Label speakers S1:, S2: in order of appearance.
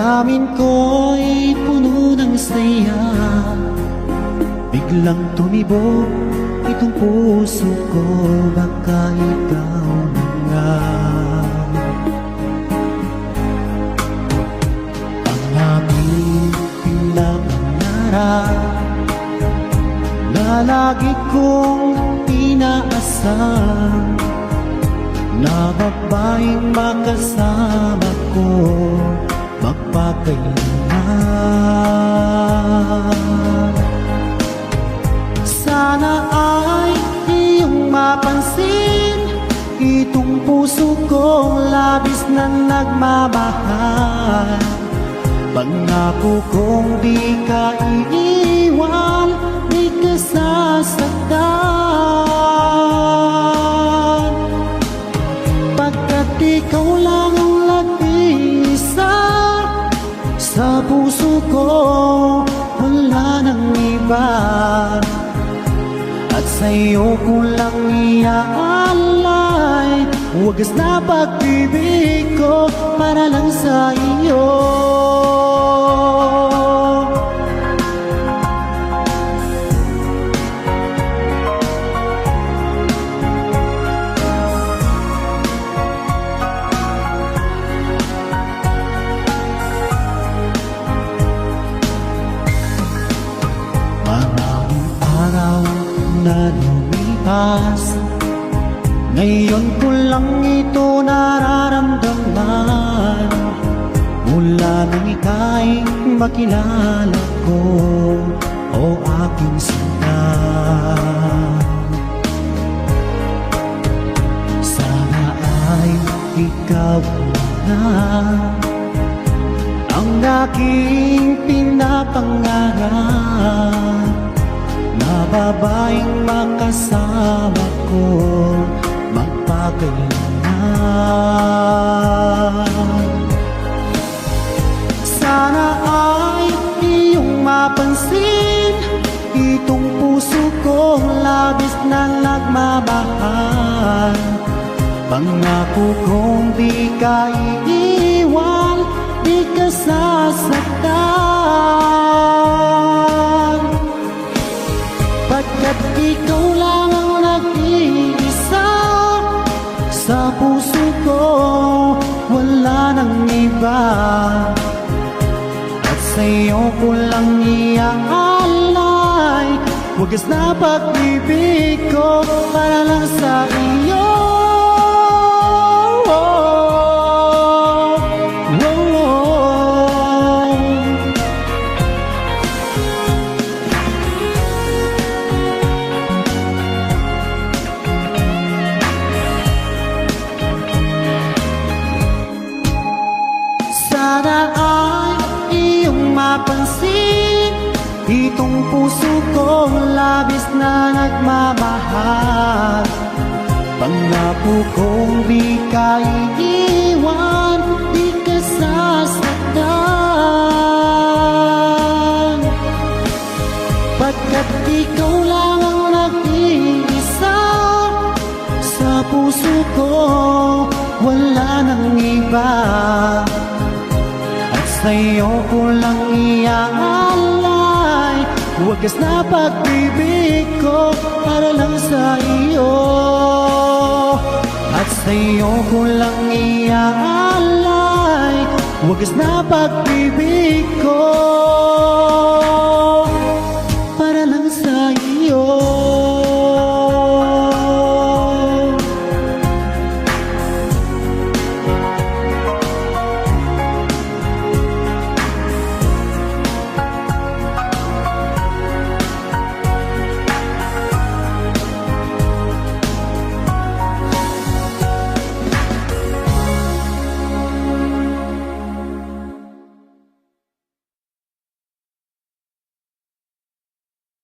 S1: Damdamin ko'y puno ng saya, biglang tumibok itong puso ko. Baka ikaw na nga ang aking pinapangarap na lagi kong inaasam, na babaeng makasama ko magpakailanman. Sana ay iyong mapansin itong puso kong labis na nagmamahal. Pangako kong di ka iiwan, di ka sasaktan, pagkat ikaw lang ang nag-iisa sa puso ko, wala nang iba. At sa'yo ko lang iaalay wagas na pag-ibig ko para lang sa iyo. Maraming araw na lumipas, ngayon ko lang ito nararamdaman. Mula nang ika'y makilala ko, o aking sinta, sana ay ikaw na ang aking pinapangarap, na babaeng makasama ko magpakailanman. Sana ay iyong mapansin itong puso kong labis na nagmamahal. Pangako kong di ka iiwan, di ka sasaktan, pagkat ikaw lang ang nag-iisa sa puso ko, wala nang iba. At sa'yo ko lang iaalay wagas na pag-ibig ko para lang sa iyo. Sana ay iyong mapansin itong puso kong labis na nagmamahal. Pangako kong di ka iiwan, di ka sasaktan, pagkat ikaw lang ang nag-iisa sa puso ko, wala nang iba. Sa'yo ko lang iaalay wagas na pag-ibig ko para lang sa iyo. At sa'yo ko lang iaalay wagas na pag-ibig ko